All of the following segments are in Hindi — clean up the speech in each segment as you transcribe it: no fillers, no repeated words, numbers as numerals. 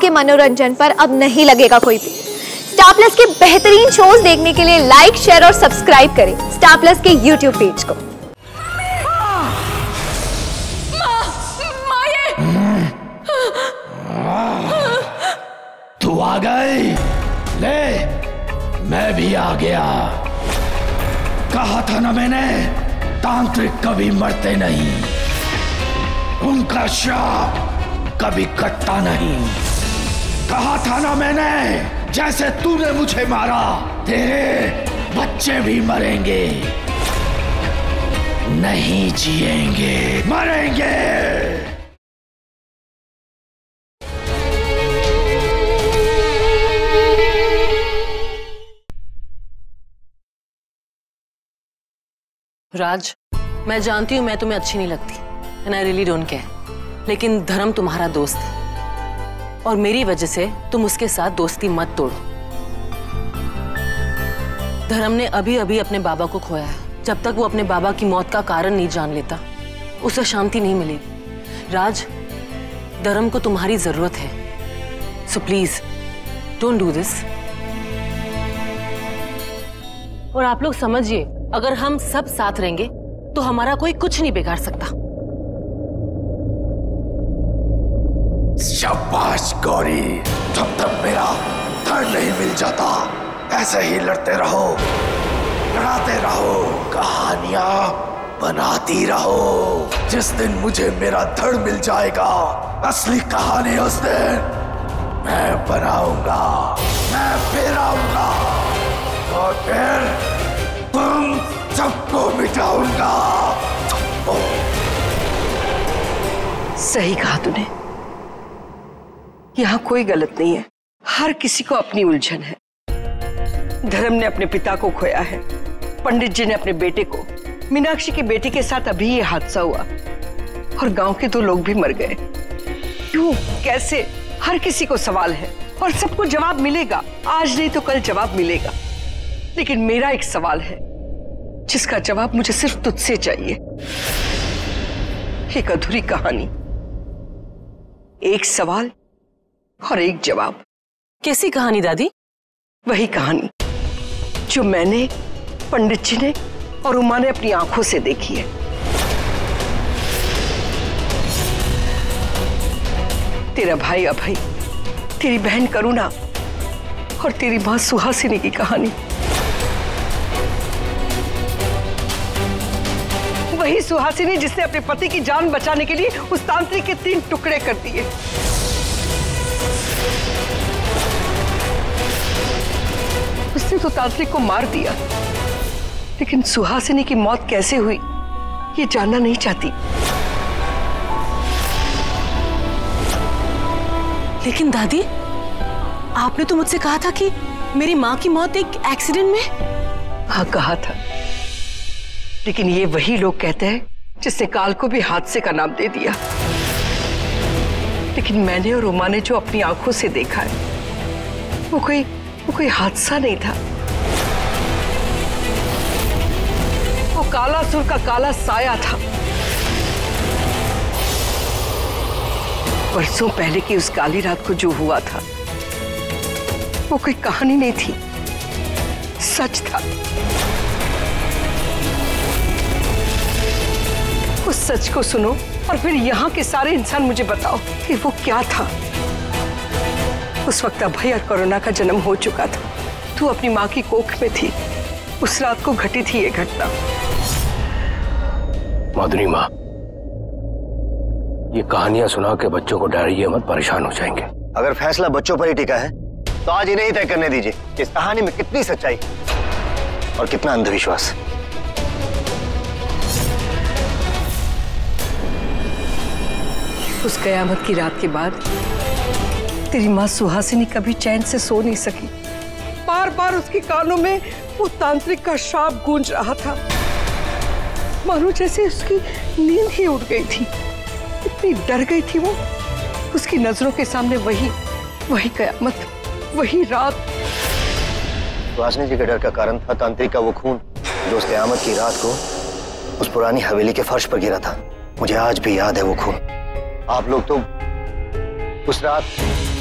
आपके मनोरंजन पर अब नहीं लगेगा कोई भी। स्टार प्लस के बेहतरीन शोज देखने के लिए लाइक, शेयर और सब्सक्राइब करें स्टार प्लस के यूट्यूब पेज को। तू आ गई? ले, मैं भी आ गया। कहा था ना मैंने, तांत्रिक कभी मरते नहीं, उनका श्राप कभी कटता नहीं। कहा था ना मैंने, जैसे तूने मुझे मारा, तेरे बच्चे भी मरेंगे, नहीं जिएंगे, मरेंगे। राज, मैं जानती हूँ मैं तुम्हें अच्छी नहीं लगती, and I really don't care, लेकिन धर्म तुम्हारा दोस्त है और मेरी वजह से तुम उसके साथ दोस्ती मत तोड़ो। धर्म ने अभी अभी अपने बाबा को खोया है। जब तक वो अपने बाबा की मौत का कारण नहीं जान लेता, उसे शांति नहीं मिलेगी। राज, धर्म को तुम्हारी जरूरत है, so please don't do this. और आप लोग समझिए, अगर हम सब साथ रहेंगे तो हमारा कोई कुछ नहीं बिगाड़ सकता। शाबाश गौरी, जब तक मेरा धड़ नहीं मिल जाता ऐसे ही लड़ते रहो, लड़ाते रहो, कहानियां बनाती रहो। जिस दिन मुझे मेरा धड़ मिल जाएगा, असली कहानी उस दिन मैं बनाऊंगा, मैं फिर आऊंगा और फिर तुम सबको मिटाऊंगा। सही कहा तूने, यहाँ कोई गलत नहीं है, हर किसी को अपनी उलझन है। धर्म ने अपने पिता को खोया है, पंडित जी ने अपने बेटे को, मीनाक्षी की बेटी के साथ अभी ये हादसा हुआ और गांव के 2 लोग भी मर गए। क्यों, कैसे, हर किसी को सवाल है और सबको जवाब मिलेगा। आज नहीं तो कल जवाब मिलेगा, लेकिन मेरा एक सवाल है जिसका जवाब मुझे सिर्फ तुझसे चाहिए। एक अधूरी कहानी, एक सवाल और एक जवाब। कैसी कहानी दादी? वही कहानी जो मैंने, पंडित जी ने और उमा ने अपनी आंखों से देखी है। तेरा भाई अभय, तेरी बहन करुणा और तेरी मां सुहासिनी की कहानी। वही सुहासिनी जिसने अपने पति की जान बचाने के लिए उस तांत्रिक के 3 टुकड़े कर दिए। उसने तो तांत्रिक को मार दिया, लेकिन सुहासिनी की मौत कैसे हुई ये जानना नहीं चाहती। लेकिन दादी, आपने तो मुझसे कहा था कि मेरी माँ की मौत एक एक्सीडेंट में। हाँ, कहा था, लेकिन ये वही लोग कहते हैं जिसने काल को भी हादसे का नाम दे दिया। लेकिन मैंने और उमा ने जो अपनी आंखों से देखा है वो कोई हादसा नहीं था। वो कालासुर का काला साया था। वर्षों पहले की उस काली रात को जो हुआ था वो कोई कहानी नहीं थी, सच था। उस सच को सुनो और फिर यहाँ के सारे इंसान मुझे बताओ कि वो क्या था। उस वक्त अभय और करुणा का जन्म हो चुका था। तू अपनी माँ की कोख में थी। उस रात को घटी थी ये घटना। माधुरी माँ, ये कहानियां सुना के बच्चों को डराइए मत, परेशान हो जाएंगे। अगर फैसला बच्चों पर ही टिका है तो आज इन्हें ही तय करने दीजिए इस कहानी में कितनी सच्चाई और कितना अंधविश्वास। उस कयामत की रात के बाद तेरी माँ सुहासिनी कभी चैन से सो नहीं सकी। बार बार उसके कानों में वो तांत्रिक का श्राप गूंज रहा था, मानो जैसे उसकी नींद ही उड़ गई थी। इतनी डर गई थी वो। उसकी नजरों के सामने वही कयामत, वही रात। सुहासिनी जी के डर का कारण था तांत्रिक का वो खून जो उस कयामत की रात को उस पुरानी हवेली के फर्श पर गिरा था। मुझे आज भी याद है वो खून। आप लोग तो उस रात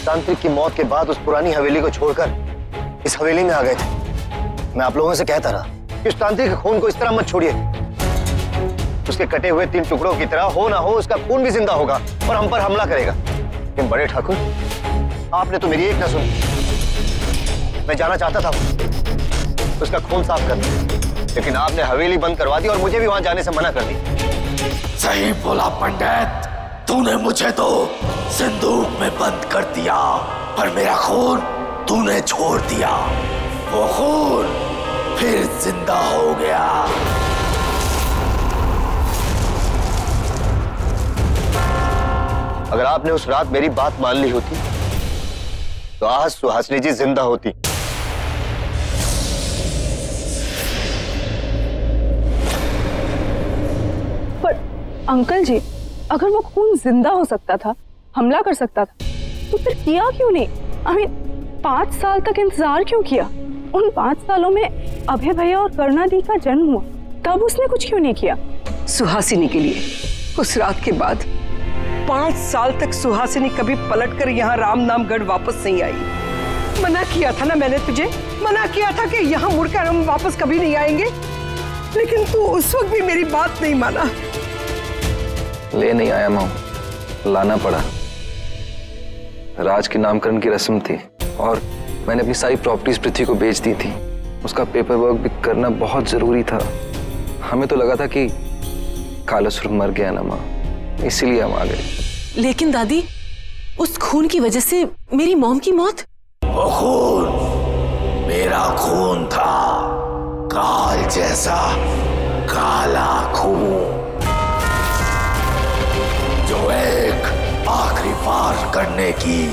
तांत्रिक की मौत के बाद उस पुरानी हवेली को छोड़कर इस हवेली में आ गए थे। मैं आप लोगों से कहता रहा कि उस तांत्रिक के खून को इस तरह मत छोड़िए। उसके कटे हुए 3 टुकड़ों की तरह हो ना हो उसका खून भी जिंदा होगा और हम पर हमला करेगा। लेकिन बड़े ठाकुर, आपने तो मेरी एक ना सुनी। मैं जाना चाहता था उसका खून साफ करने, लेकिन आपने हवेली बंद करवा दी और मुझे भी वहां जाने से मना कर दी। सही बोला पंडित, तूने मुझे तो संदूक में बंद कर दिया, पर मेरा खून तूने छोड़ दिया। वो खून फिर जिंदा हो गया। अगर आपने उस रात मेरी बात मान ली होती तो आज सुहासिनी जी जिंदा होती। पर अंकल जी, अगर वो खून जिंदा हो सकता था, हमला कर सकता था, तो फिर किया क्यों नहीं? 5 साल तक इंतजार क्यों किया? उन 5 सालों में अभय भैया और करुणा दी का जन्म हुआ, तब उसने कुछ क्यों नहीं किया? सुहासिनी के लिए उस रात के बाद 5 साल तक सुहासिनी कभी पलटकर यहाँ राम नाम गढ़ वापस नहीं आई। मना किया था ना मैंने तुझे, मना किया था कि यहाँ मुड़कर हम वापस कभी नहीं आएंगे, लेकिन तू उस वक्त भी मेरी बात नहीं माना। ले नहीं आया माँ, लाना पड़ा। राज के नामकरण की रस्म थी और मैंने अपनी सारी प्रॉपर्टीज पृथ्वी को बेच दी थी। उसका पेपर वर्क भी करना बहुत जरूरी था। हमें तो लगा था कि कालासुर मर गया ना माँ, इसीलिए हम आ गए। लेकिन दादी, उस खून की वजह से मेरी मॉम की मौत। वो खून मेरा खून था, काल जैसा काला खून, जो एक आखिरी वार करने की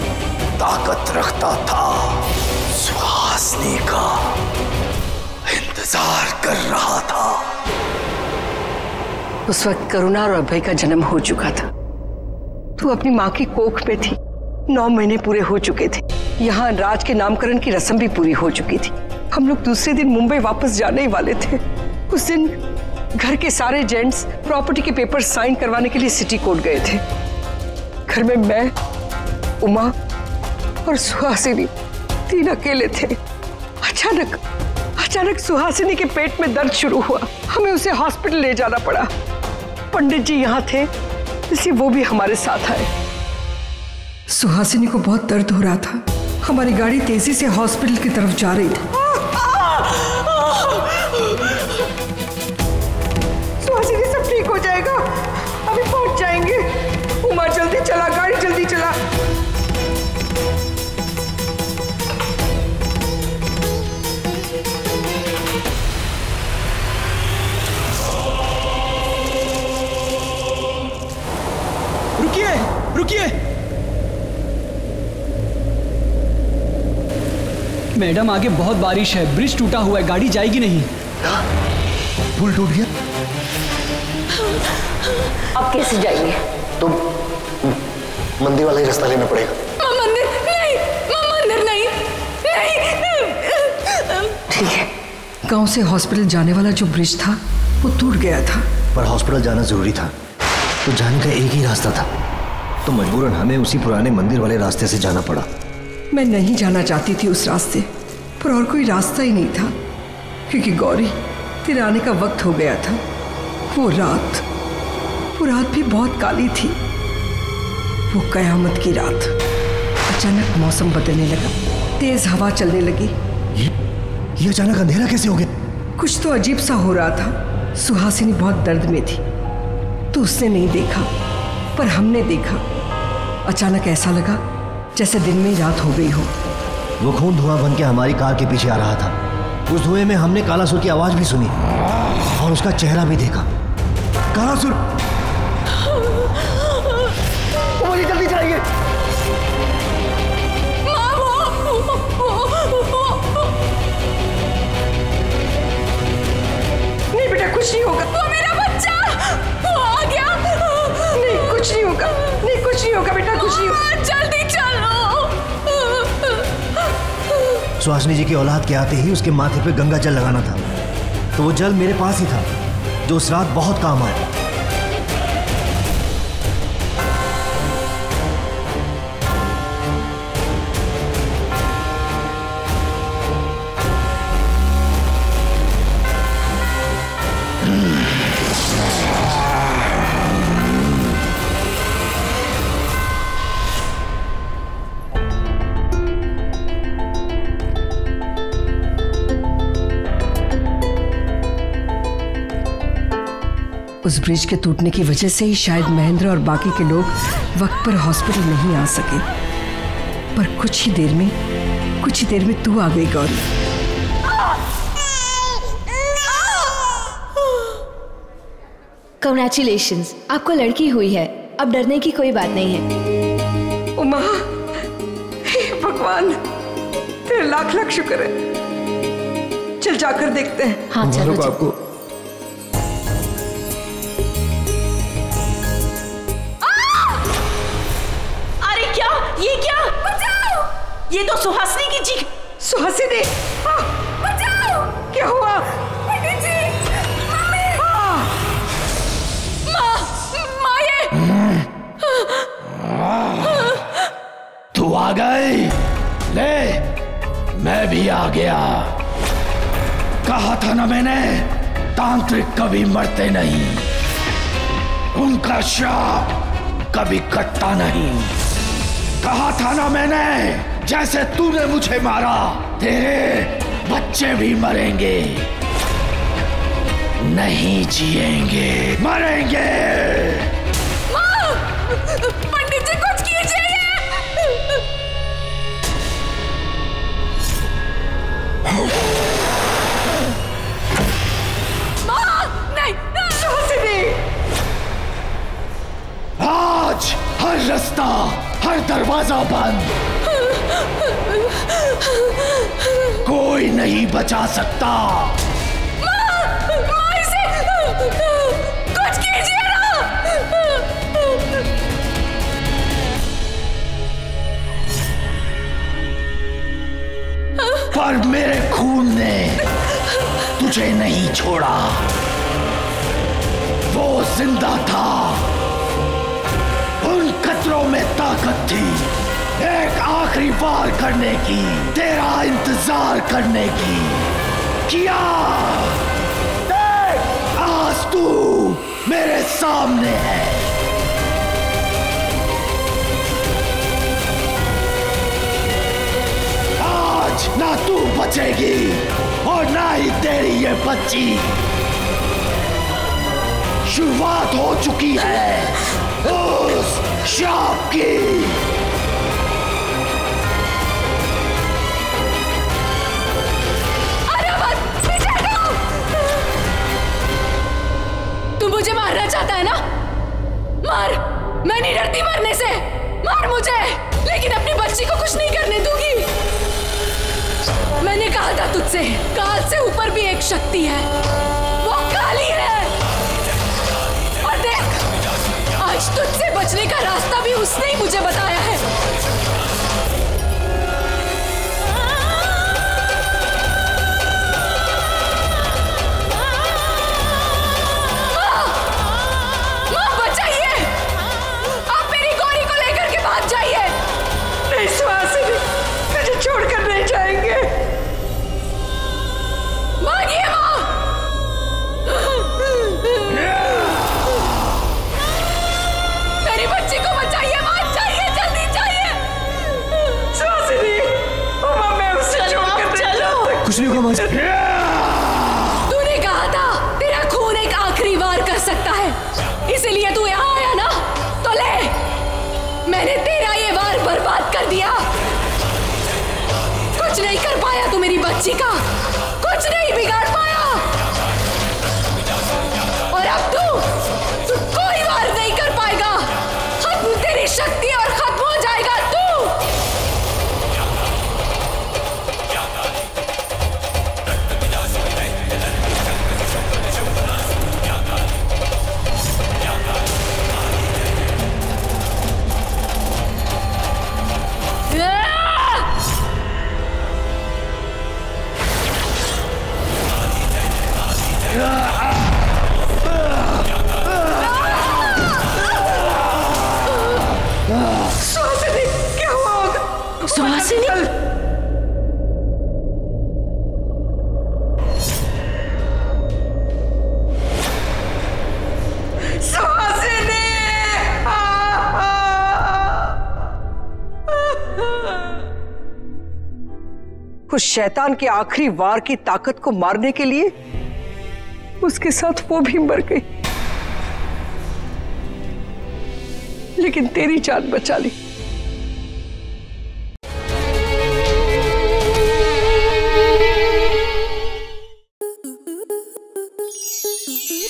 ताकत रखता था। सुहासिनी का इंतजार कर रहा था। उस वक्त करुणा और अभय का जन्म हो चुका था। तू अपनी माँ की कोख में थी, 9 महीने पूरे हो चुके थे। यहाँ राज के नामकरण की रस्म भी पूरी हो चुकी थी। हम लोग दूसरे दिन मुंबई वापस जाने ही वाले थे। उस दिन घर के सारे जेंट्स प्रॉपर्टी के पेपर साइन करवाने के लिए सिटी कोर्ट गए थे। घर में मैं, उमा और सुहासिनी 3 अकेले थे। अचानक सुहासिनी के पेट में दर्द शुरू हुआ। हमें उसे हॉस्पिटल ले जाना पड़ा। पंडित जी यहाँ थे, इसलिए वो भी हमारे साथ आए। सुहासिनी को बहुत दर्द हो रहा था। हमारी गाड़ी तेजी से हॉस्पिटल की तरफ जा रही थी। सुहासिनी सब ठीक हो जाएगा, अभी पहुंच जाएंगे। उमा जल्दी चला, गाड़ी जल्दी चला। रुकिए मैडम, आगे बहुत बारिश है, ब्रिज टूटा हुआ है, गाड़ी जाएगी नहीं। पुल टूट गया? अब कैसे जाएंगे? तो मंदिर वाला ही रास्ता लेना पड़ेगा। मंदिर नहीं। ठीक है। गांव से हॉस्पिटल जाने वाला जो ब्रिज था वो टूट गया था, पर हॉस्पिटल जाना जरूरी था, तो जाने का एक ही रास्ता था, तो मजबूरन हमें उसी पुराने मंदिर वाले रास्ते से जाना पड़ा। मैं नहीं जाना चाहती थी उस रास्ते, पर और कोई रास्ता ही नहीं था, क्योंकि गौरी तेरे आने का वक्त हो गया था। वो रात भी बहुत काली थी, वो कयामत की रात। अचानक मौसम बदलने लगा, तेज हवा चलने लगी। ये अचानक अंधेरा कैसे हो गया? कुछ तो अजीब सा हो रहा था। सुहासिनी बहुत दर्द में थी, तो उसने नहीं देखा, पर हमने देखा। अचानक ऐसा लगा जैसे दिन में रात हो गई हो। वो खून धुआं बन के हमारी कार के पीछे आ रहा था। उस धुएं में हमने कालासुर की आवाज भी सुनी और उसका चेहरा भी देखा। कालासुर! मुझे जल्दी चाहिए। नहीं बेटा, कुछ नहीं होगा। वो मेरा बच्चा, वो आ गया। नहीं, कुछ नहीं होगा। नहीं, कुछ नहीं होगा बेटा, कुछ नहीं होगा। जल्दी चलो। सुहासिनी जी की औलाद के आते ही उसके माथे पे गंगा जल लगाना था, तो वो जल मेरे पास ही था, जो उस रात बहुत काम आया। उस ब्रिज के टूटने की वजह से ही शायद महेंद्र और बाकी के लोग वक्त पर हॉस्पिटल नहीं आ सके, पर कुछ ही देर में तू आ गई गौरी। कांग्रेचुलेशंस, आपको लड़की हुई है, अब डरने की कोई बात नहीं है। उमा, हे भगवान, तेरे लाख लाख शुक्र है। चल जाकर देखते हैं। हाँ चलो। आपको अरे क्या, ये क्या? बचाओ! ये तो सुहासिनी की चीख। सुहासिनी, बचाओ! क्या हुआ? पंडित जी, मम्मी! माँ ये! तू आ गई? ले, मैं भी आ गया। कहा था ना मैंने, तांत्रिक कभी मरते नहीं, उनका श्राप कभी कटता नहीं। कहा था ना मैंने, जैसे तूने मुझे मारा, तेरे बच्चे भी मरेंगे, नहीं जिएंगे, मरेंगे। माँ! पंडित जी कुछ कीजिए! माँ! नहीं! सुहासिनी! आज हर रास्ता, हर दरवाजा बंद, कोई नहीं बचा सकता। माँ इसे कुछ कीजिए ना! पर मेरे खून ने तुझे नहीं छोड़ा, वो जिंदा था, उन कतरों में ताकत थी, एक आखिरी वार करने की, तेरा इंतजार करने की। किया, देख आज तू मेरे सामने है। आज ना तू बचेगी और ना ही तेरी ये बच्ची। शुरुआत हो चुकी है उस शाप की। तू मुझे मारना चाहता है ना? मार, मैं नहीं डरती मरने से। मार मुझे, लेकिन अपनी बच्ची को कुछ नहीं करने दूंगी। मैंने कहा था तुझसे, काल से ऊपर भी एक शक्ति है, वो काली है। और देख, आज तुझसे बचने का रास्ता भी उसने ही मुझे बताया है। छोड़कर नहीं जाएंगे। मांगिए माँ। मेरी बच्ची को बचाइए माँ, चाहिए, जल्दी चाहिए। सुहासिनी, उमा मैं उसे छोड़कर नहीं जा सकती। कुछ नहीं होगा। तूने कहा था तेरा खून एक आखिरी वार कर सकता है, इसीलिए तू यहाँ आया ना? तो ले, मैंने तेरा ये वार बर्बाद कर दिया। कुछ नहीं कर पाया तू मेरी बच्ची का, कुछ नहीं बिगाड़ पाया। और अब तू कोई वार नहीं कर पाएगा। खत्म तेरी शक्ति और खत्म हो जाएगा तू। सुहासिनी, क्या हुआ होगा? सुहासिनी? सुहासिनी! उस शैतान के आखिरी वार की ताकत को मारने के लिए उसके साथ वो भी मर गई। लेकिन तेरी जान बचा ली।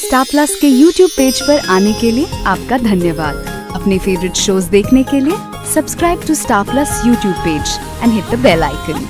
स्टार प्लस के YouTube पेज पर आने के लिए आपका धन्यवाद। अपने फेवरेट शोज देखने के लिए subscribe to Star Plus YouTube page and hit the bell icon.